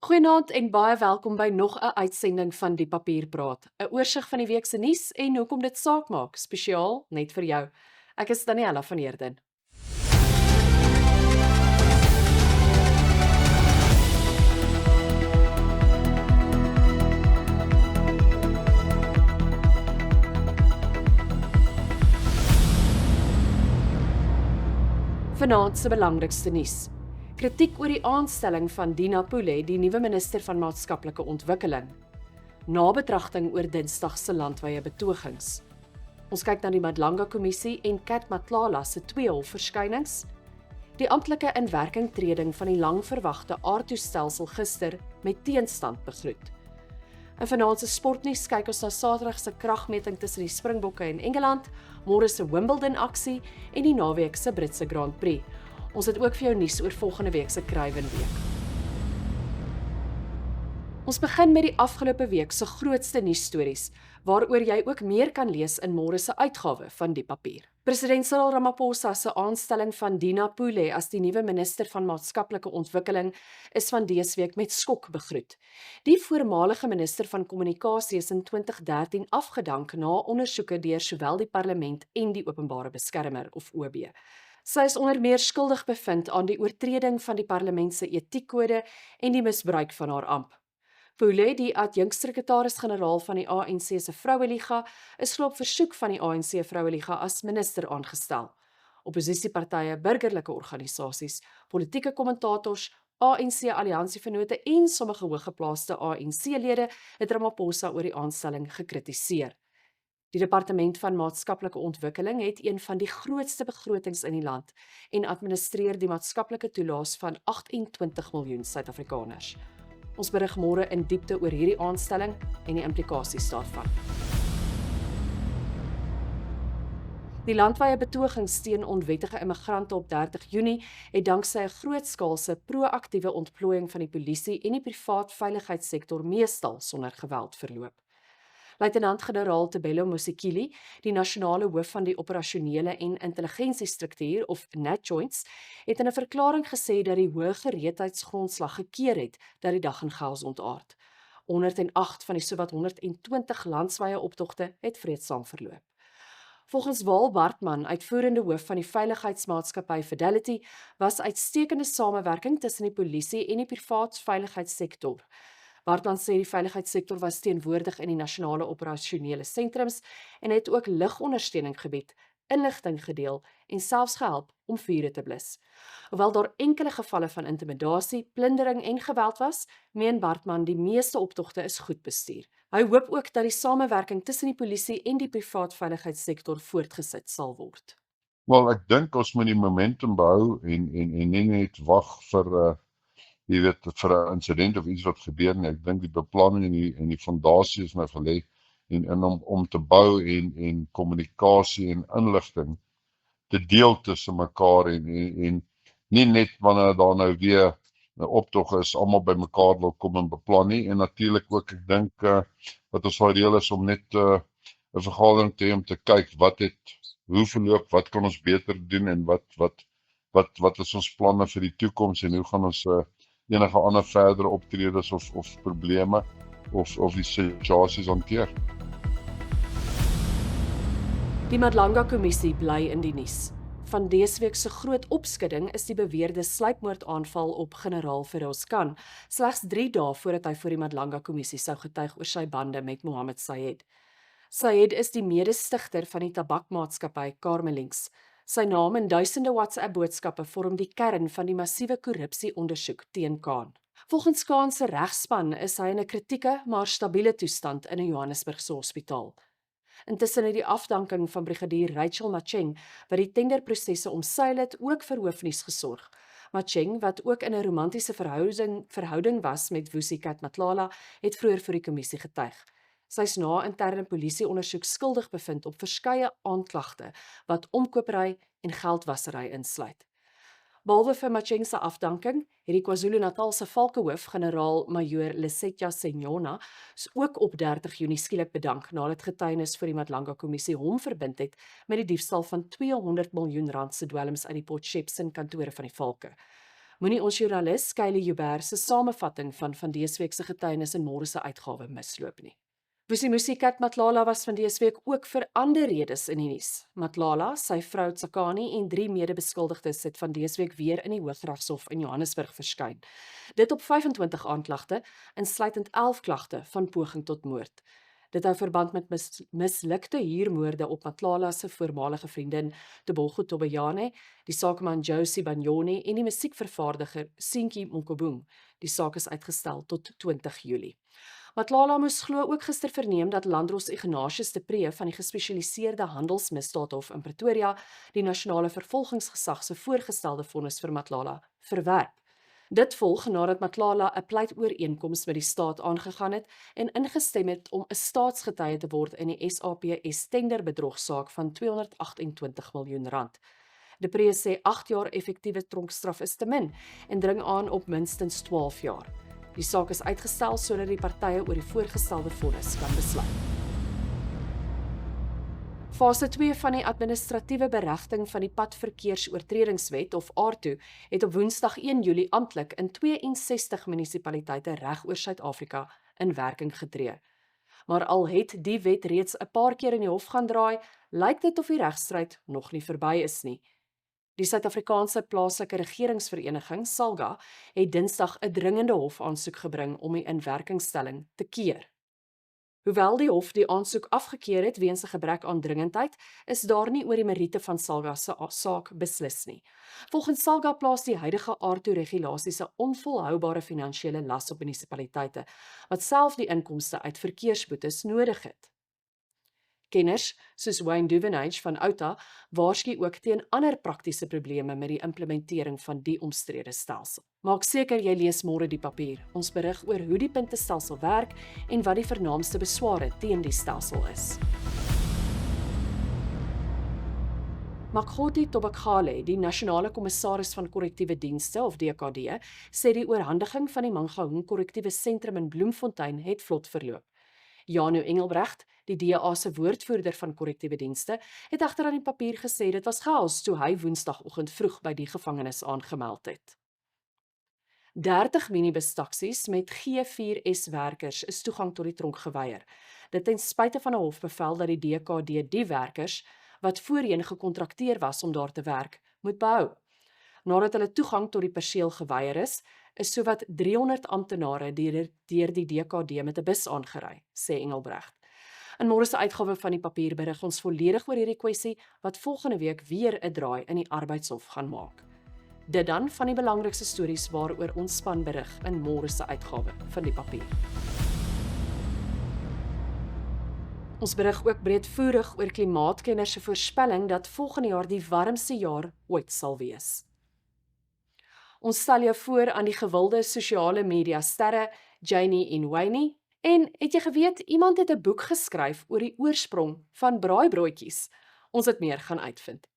Goeienaand en baie welkom by nog 'n uitsending van Die Papier Praat. 'n Oorsig van die week se nuus en hoekom dit saak maak, spesiaal net vir jou. Ek is Daniella van Heerden. Vanaand se belangrikste nuus. Kritiek oor die aanstelling van Dina Pule, die nuwe minister van Maatskaplike Ontwikkeling. Nabetragting oor Dinsdag se landwyse betogings. Ons kyk na die Madlanga Kommissie en Kat Matlala se twee hofverskynings. Die amptelike inwerkingtreding van die langverwagte aardtoestelsel gister met teenstand begroet. In vanaand se sportnuus kyk ons na Saterdag se kragmeting tussen die Springbokke en Engeland, môre se Wimbledon aksie en die naweek se Britse Grand Prix. Ons het ook vir jou nuus oor volgende week se Kruiwenweek. Ons begin met die afgelope week se grootste nuusstories, waaroor jy ook meer kan lees in môre se uitgawe van Die Papier. President Cyril Ramaphosa se aanstelling van Dina Pule as die nuwe minister van Maatskaplike Ontwikkeling is van dese week met skok begroet. Die voormalige minister van Kommunikasie is in 2013 afgedank na ondersoeke deur sowel die parlement en die openbare beskermer of OB. Sy is onder meer skuldig bevind aan die oortreding van die parlement se etiekkode en die misbruik van haar amp. Pule, die adjunksekretaris-generaal van die ANC se Vroueliga, is op versoek van die ANC Vroueliga as minister aangestel. Opposisiepartye, burgerlike organisasies, politieke kommentators, ANC alliansievennote en sommige hooggeplaaste ANC-lede het Ramaphosa oor die aanstelling gekritiseer. Die Departement van Maatskaplike Ontwikkeling het een van die grootste begrotings in die land en administreer die maatskaplike toelaas van 28 miljoen Suid-Afrikaners. Ons berig môre in diepte oor hierdie aanstelling en die implikasies daarvan. Die landwyse betogings teen onwettige immigrante op 30 Junie het danksy 'n grootskaalse proaktiewe ontplooiing van die polisie en die privaat veiligheidssektor meestal sonder geweld verloop. Luitenant-generaal Tebelo Mosekile, die nasionale hoof van die operasionele en intelligensiestruktuur of NATJoints, het in 'n verklaring gesê dat die hoë gereedheidsgrondslag gekeer het dat die dag in chaos ontaard. 108 van die sowat 120 landwyse optogte het vreedsaam verloop. Volgens Waal Bartman, uitvoerende hoof van die veiligheidsmaatskappy Fidelity, was uitstekende samewerking tussen die polisie en die privaat veiligheidssektor. Bartman sê die veiligheidssektor was teenwoordig in die nasionale operasionele sentrums en het ook ligondersteuning gebied, inligting gedeel en selfs gehelp om vure te blus. Hoewel daar enkele gevalle van intimidasie, plundering en geweld was, meen Bartman die meeste optogte is goed bestuur. Hy hoop ook dat die samewerking tussen die polisie en die privaat veiligheidssektor voortgesit sal word. Wel, ek dink ons moet die momentum behou en nie net wag vir jy weet, vir 'n insident of iets wat gebeur nie. Ek dink die beplanning en die fondasie is nou gelê en om te bou en kommunikasie en inligting te deel tussen mekaar en nie net wanneer daar nou weer 'n optog is, almal by mekaar wil kom en beplan nie. En natuurlik ook, ek dink wat ons sal reël is om net 'n vergadering te hê om te kyk hoe verloop, wat kan ons beter doen en wat is ons planne vir die toekoms en hoe gaan ons enige ander verdere optredes of probleme of die situasies hanteer. Die Madlanga Kommissie bly in die nuus. Van dese week se groot opskudding is die beweerde sluipmoordaanval op generaal Feroz Khan, slegs 3 dae voordat hy voor die Madlanga Kommissie sou getuig oor sy bande met Mohammed Sayed. Sayed is die mede-stigter van die tabakmaatskappy Carmelinks. Sy naam en duisende WhatsApp-boodskappe vorm die kern van die massiewe korrupsie-ondersoek teen Khan. Volgens Khan se regspan is hy in 'n kritieke maar stabiele toestand in 'n Johannesburgse hospitaal. Intussen het die afdanking van brigadier Rachel Macheng, wat die tenderprosesse omseil het, ook vir hoofnuus gesorg. Macheng, wat ook in 'n romantiese verhouding was met Vusi Kat Matlala, het vroeër vir die kommissie getuig. Sy is na interne polisieondersoek skuldig bevind op verskeie aanklagte wat omkopery en geldwasery insluit. Behalwe vir Macheng se afdanking, het die KwaZulu-Natal se valkehoof, generaal-majoor Lesetja Senyona, ook op 30 Junie skielik bedank nadat getuienis vir die Madlanga Kommissie hom verbind het met die diefstal van R200 miljoen se dwelms uit die Port Shepstone kantore van die Valke. Moenie ons joernalis Kylie Joubert se samevatting van dese week se getuienis in môre se uitgawe misloop nie. Vusi Kat Matlala was van dese week ook vir ander redes in die nuus. Matlala, sy vrou Tsakani en 3 mede-beskuldigdes het van dese week weer in die Hooggeregshof in Johannesburg verskyn. Dit op 25 aanklagte, insluitend 11 klagte van poging tot moord. Dit hou verband met mislukte huurmoorde op Matlala se voormalige vriendin Tebogo Tobayane, die sakeman Josie Banyoni en die musiekvervaardiger Sinki Mokobung. Die saak is uitgestel tot 20 Julie. Matlala moes glo ook gister verneem dat Landros Ignatius de Pre van die gespesialiseerde handelsmisdaadhof in Pretoria die nasionale vervolgingsgesag se voorgestelde vonnis vir Matlala verwerp. Dit volg nadat Matlala 'n pleitooreenkoms met die staat aangegaan het en ingestem het om 'n staatsgetuie te word in die SAPS tenderbedrogsaak van R228 miljoen. De Pre sê 8 jaar effektiewe tronkstraf is te min en dring aan op minstens 12 jaar. Die saak is uitgestel sodat die partye oor die voorgestelde vonnis kan besluit. Fase 2 van die administratiewe beregting van die Padverkeersoortredingswet of AARTO het op Woensdag 1 Julie amptelik in 62 munisipaliteite reg oor Suid-Afrika in werking getree. Maar al het die wet reeds 'n paar keer in die hof gaan draai, lyk dit of die regstryd nog nie verby is nie. Die Suid-Afrikaanse Plaaslike Regeringsvereniging, SALGA, het Dinsdag 'n dringende hofaansoek gebring om die inwerkingstelling te keer. Hoewel die hof die aansoek afgekeur het weens 'n gebrek aan dringendheid, is daar nie oor die meriete van SALGA se saak beslis nie. Volgens SALGA plaas die huidige AARTO-regulasies 'n onvolhoubare finansiële las op munisipaliteite, wat self die inkomste uit verkeersboetes nodig het. Kenners, soos Wayne Duvenage van Outa, waarsku ook teen ander praktiese probleme met die implementering van die omstrede stelsel. Maak seker jy lees môre die papier. Ons berig oor hoe die puntestelsel werk en wat die vernaamste besware teen die stelsel is. Makgoti Tobakgale, die nasionale kommissaris van korrektiewe dienste of DKD, sê die oorhandiging van die Mangaung korrektiewe sentrum in Bloemfontein het vlot verloop. Janu Engelbrecht, die DA se woordvoerder van korrektiewe dienste, het agter aan die papier gesê dit was chaos toe hy Woensdagoggend vroeg by die gevangenis aangemeld het. 30 minibus taksies met G4S werkers is toegang tot die tronk geweier. Dit ten spyte van 'n hofbevel dat die DKD die werkers, wat voorheen gekontrakteer was om daar te werk, moet behou. Nadat hulle toegang tot die perseel geweier is sowat 300 amptenare deur die DKD met 'n bus aangery, sê Engelbrecht. In môre se uitgawe van die papier berig ons volledig oor hierdie kwessie wat volgende week weer 'n draai in die arbeidshof gaan maak. Dit dan van die belangrikste stories waaroor ons span berig in môre se uitgawe van die papier. Ons berig ook breedvoerig oor klimaatkenners se voorspelling dat volgende jaar die warmste jaar ooit sal wees. Ons stel jou voor aan die gewilde sosiale media sterre Janie en Wayne. En het jy geweet, iemand het 'n boek geskryf oor die oorsprong van braaibroodjies? Ons het meer gaan uitvind.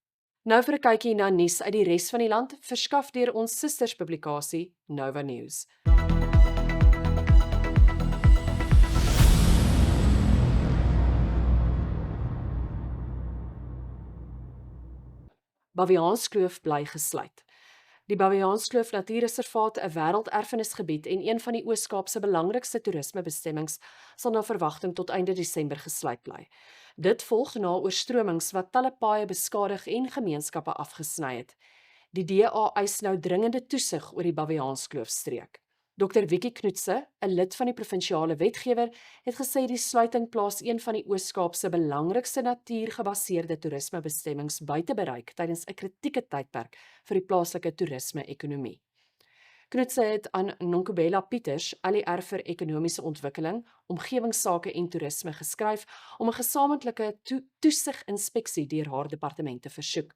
Nou vir 'n kykie na nuus uit die res van die land, verskaf deur ons susterspublikasie Nova News. Baviaanskloof bly gesluit. Die Baviaanskloof Natuurreservaat, 'n wêrelderfenisgebied en een van die Oos-Kaap se belangrikste toerismebestemmings, sal na verwagting tot einde Desember gesluit bly. Dit volg na oorstromings wat talle paaie beskadig en gemeenskappe afgesny het. Die DA eis nou dringende toesig oor die Baviaanskloof-streek. Dr. Wiekie Knoetse, 'n lid van die provinsiale wetgewer, het gesê die sluiting plaas een van die Oos-Kaap se belangrikste natuurgebaseerde toerismebestemmings buite bereik tydens 'n kritieke tydperk vir die plaaslike toerisme-ekonomie. Knoetse het aan Nonkobela Pieters, ALR vir ekonomiese ontwikkeling, omgewingsake en toerisme geskryf om 'n gesamentlike toesig-inspeksie deur haar departement te versoek.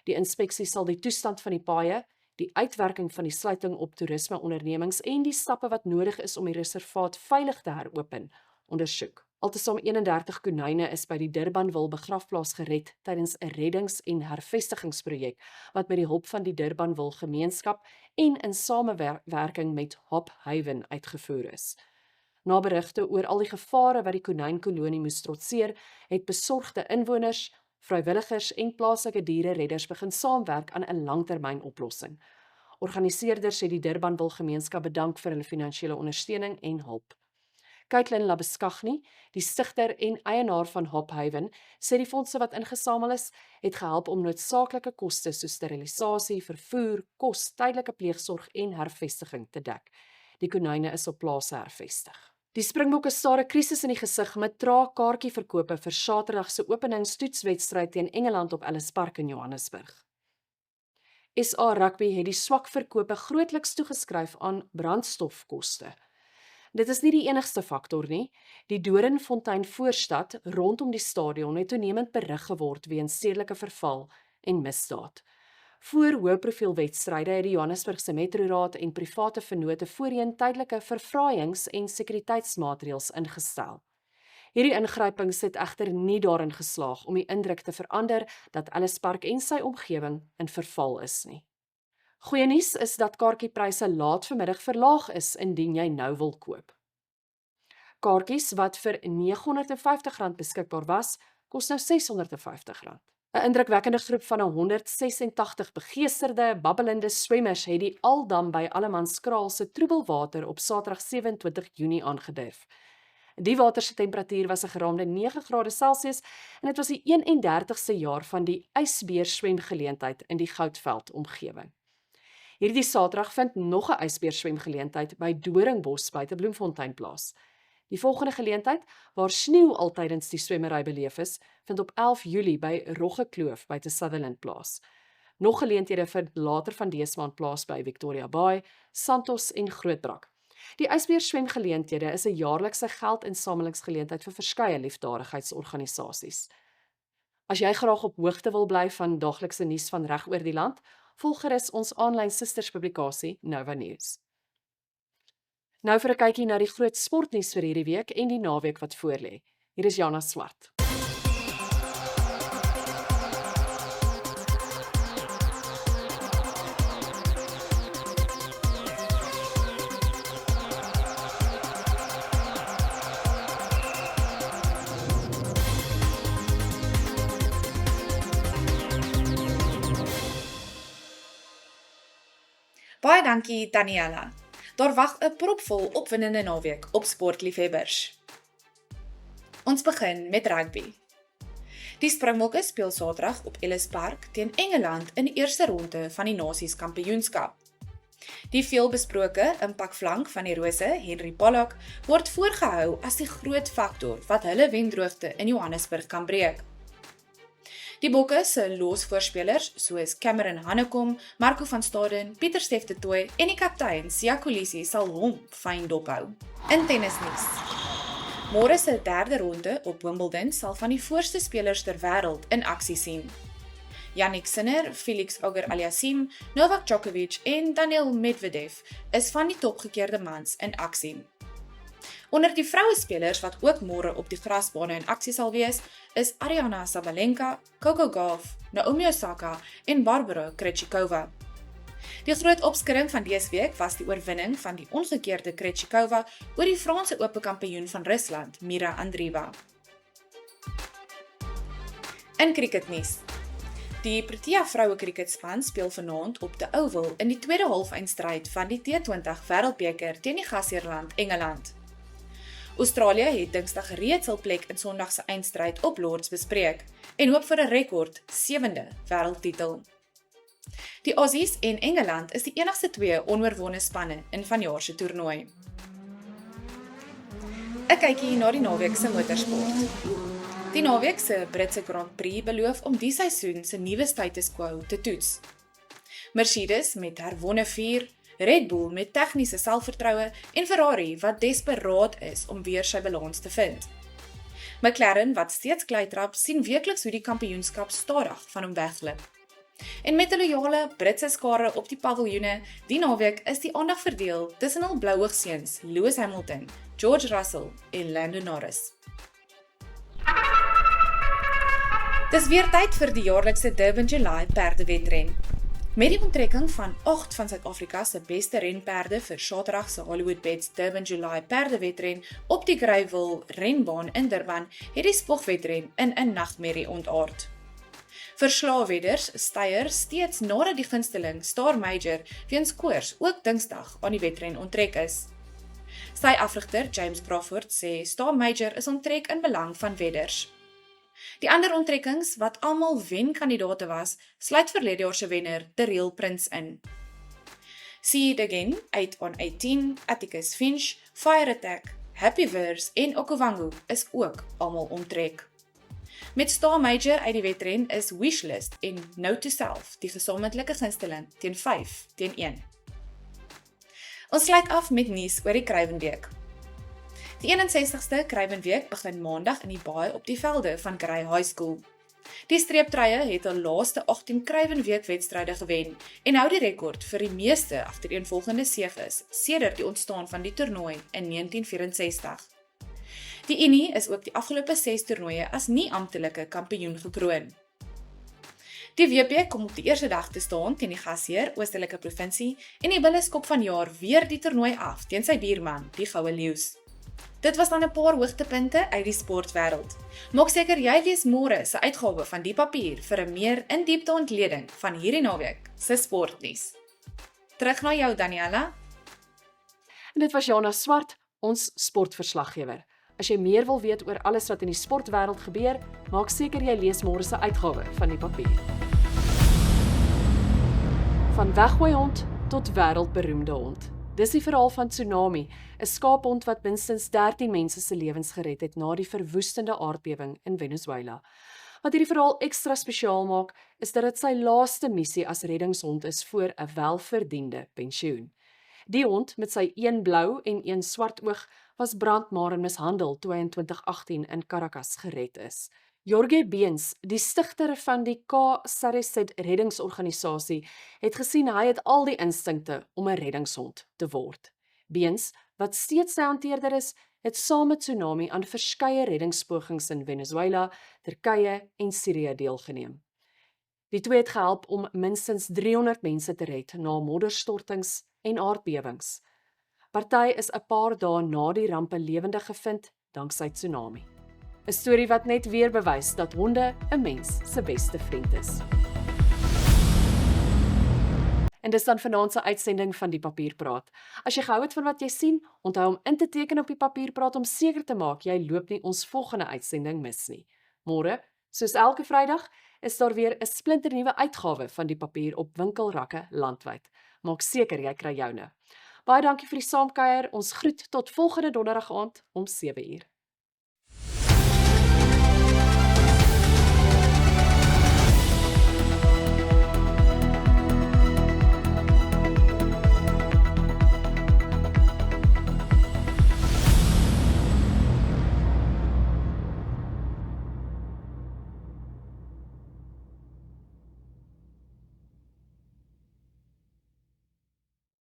Die inspeksie sal die toestand van die paaie, die uitwerking van die sluiting op toerismeondernemings en die stappe wat nodig is om die reservaat veilig te heropen, ondersoek. Altesaam 31 konyne is by die Durbanville begrafplaas gered tydens 'n reddings- en hervestigingsprojek wat met die hulp van die Durbanville gemeenskap en in samewerking met Hop Haven uitgevoer is. Na berigte oor al die gevare wat die konynkolonie moes trotseer, het besorgde inwoners, vrywilligers en plaaslike diereredders begin saamwerk aan 'n langtermynoplossing. Organiseerders het die Durbanville gemeenskap bedank vir hulle finansiële ondersteuning en hulp. Caitlin Labeskagni, die stigter en eienaar van Hop Haven, sê die fondse wat ingesamel is, het gehelp om noodsaaklike koste soos sterilisasie, vervoer, kos, tydelike pleegsorg en hervestiging te dek. Die konyne is op plase hervestig. Die Springbokke staar 'n krisis in die gesig met traag kaartjieverkope vir Saterdag se openingstoetswedstryd teen Engeland op Ellis Park in Johannesburg. SA Rugby het die swak verkope grootliks toegeskryf aan brandstofkoste. Dit is nie die enigste faktor nie. Die Doringfontein voorstad rondom die stadion het toenemend berig geword weens stedelike verval en misdaad. Voor hoëprofiel wedstryde het die Johannesburgse Metroraad en private vennote voorheen tydelike verfraaiings- en sekuriteitsmaatreëls ingestel. Hierdie ingrypings het egter nie daarin geslaag om die indruk te verander dat Ellis Park en sy omgewing in verval is nie. Goeie nuus is dat kaartjiepryse laat vanmiddag verlaag is indien jy nou wil koop. Kaartjies wat vir R950 beskikbaar was, kos nou R650. 'n Indrukwekkende groep van 186 begeesterde, babbelende swemmers het die Aldam by Allemanskraal se troebelwater op Saterdag 27 Junie aangedurf. Die water se temperatuur was 'n geraamde 9°C en dit was die 31ste jaar van die ysbeer swemgeleentheid in die Goudveld omgewing. Hierdie Saterdag vind nog 'n ysbeer swemgeleentheid by Doringbos buite Bloemfontein plaas. Die volgende geleentheid, waar sneeu altydens die swemmery beleef is, vind op 11 Julie by Roggekloof buite Sutherland plaas. Nog geleenthede vind later van dese maand plaas by Victoria Bay, Santos en Grootbrak. Die ysbeer swemgeleenthede is 'n jaarlikse geldinsamelingsgeleentheid vir verskeie liefdadigheidsorganisasies. As jy graag op hoogte wil bly van daaglikse nuus van reg oor die land, volg gerus ons aanlyn susterspublikasie Nova News. Nou vir 'n kykie na die groot sportnuus vir hierdie week en die naweek wat voorlê. Hier is Jana Swart. Baie dankie, Daniela. Daar wag 'n propvol opwindende naweek op sportliefhebbers. Ons begin met rugby. Die Springbokke speel Saterdag op Ellis Park teen Engeland in die eerste ronde van die Nasies Kampioenskap. Die veelbesproke impakflank van die Rose, Henry Pollock, word voorgehou as die groot faktor wat hulle wendroogte in Johannesburg kan breek. Die Bokke se losvoorspelers soos Cameron Hannekom, Marco van Staden, Pieter Steff de Tooy en die kaptein Siya Kolisi sal hom fyn dophou. In tennisnuus. Môre se derde ronde op Wimbledon sal van die voorste spelers ter wêreld in aksie sien. Jannik Sinner, Felix Auger-Aliassime, Novak Djokovic en Daniil Medvedev is van die topgekeerde mans in aksie. Onder die vrouespelers wat ook môre op die grasbane in aksie sal wees, is Aryna Sabalenka, Coco Gauff, Naomi Osaka en Barbara Krejcikova. Die groot opskudding van dese week was die oorwinning van die omgekeerde Krejcikova oor die Franse ope kampioen van Rusland, Mira Andreeva. In cricketnuus. Die Protea vroue cricketspan speel vanaand op The Oval in die tweede halfeindstryd van die T20 Wêreldbeker teen die gasheerland Engeland. Australië het Dinsdag reeds hul plek in Sondag se eindstryd op Lords bespreek en hoop vir 'n rekord 7de wêreldtitel. Die Aussies en Engeland is die enigste twee onoorwonne spanne in vanjaar se toernooi. 'n Kykie na die naweek se motorsport. Die naweek se Britse Grand Prix beloof om die seisoen se nuwe status quo te toets. Mercedes met herwonne vuur, Red Bull met tegniese selfvertroue en Ferrari wat desperaat is om weer sy balans te vind. McLaren wat steeds kleitrap sien weekliks hoe die kampioenskap stadig van hom wegglip. En met 'n loyale Britse skare op die paviljoene, die naweek is die aandag verdeel tussen hul blouoogseuns Lewis Hamilton, George Russell en Lando Norris. Dis weer tyd vir die jaarlikse Durban July perdewedren. Met die onttrekking van 8 van Suid-Afrika se beste renperde vir Saterdag se Hollywood Bets Durban July perdewedren op die Greyville renbaan in Durban, het die spogwedren in 'n nagmerrie ontaard. Vir slawedders styer steeds nadat die gunsteling Star Major weens koors ook Dinsdag aan die wedren onttrek is. Sy afrigter James Crawford sê Star Major is onttrek in belang van wedders. Die ander onttrekkings wat almal wenkandidate was, sluit verlede jaar se wenner Terrell Prince in. See It Again, 8 on 18, Atticus Finch, Fire Attack, Happy Verse en Okavango is ook almal onttrek. Met Star Major uit die wedren is Wishlist en Note to Self die gesamentlike gunsteling teen 5-1. Ons sluit af met nuus oor die Kruiwenweek. Die 61ste Kruiwenweek begin maandag in die baai op die velde van Grey High School. Die streeptruie het al laaste 18 Kruiwenweek-wedstryde gewen en hou die rekord vir die meeste agtereenvolgende seges sedert die ontstaan van die toernooi in 1964. Die Unie is ook die afgelope 6 toernooie as nie amptelike kampioen gekroon. Die WP kom op die eerste dag te staan teen die gasheer Oostelike Provinsie en die Bulls kop vanjaar weer die toernooi af teen sy buurman, die Goue Leeu's. Dit was dan 'n paar hoogtepunte uit die sportwêreld. Maak seker jy lees môre se uitgawe van Die Papier vir 'n meer in-diepte ontleding van hierdie naweek se sportnuus. Terug na jou, Daniella. En dit was Jana Swart, ons sportverslaggewer. As jy meer wil weet oor alles wat in die sportwêreld gebeur, maak seker jy lees môre se uitgawe van Die Papier. Van weggooi hond tot wêreldberoemde hond. Dis die verhaal van Tsunami, 'n skaaphond wat minstens 13 mense se lewens gered het na die verwoestende aardbewing in Venezuela. Wat hierdie verhaal ekstra spesiaal maak, is dat dit sy laaste missie as reddingshond is voor 'n welverdiende pensioen. Die hond met sy een blou en een swart oog was brandmaar en mishandel toe hy in 2018 in Caracas gered is. Jorge Beens, die stigter van die K-Sarecid reddingsorganisasie, het gesien hy het al die instinkte om 'n reddingshond te word. Beens, wat steeds sy hanteerder is, het saam met Tsunami aan verskeie reddingspogings in Venezuela, Turkye en Sirië deelgeneem. Die twee het gehelp om minstens 300 mense te red na modderstortings en aardbewings. Party is 'n paar dae na die rampe lewendig gevind danksy Tsunami. 'n Storie wat net weer bewys dat honde 'n mens se beste vriend is. En dis dan vanaand se uitsending van Die Papier Praat. As jy gehou het van wat jy sien, onthou om in te teken op Die Papier Praat om seker te maak jy loop nie ons volgende uitsending mis nie. Môre, soos elke Vrydag, is daar weer 'n splinternuwe uitgawe van Die Papier op winkelrakke landwyd. Maak seker jy kry joune. Baie dankie vir die saamkuier. Ons groet tot volgende donderdag aand om 7 uur.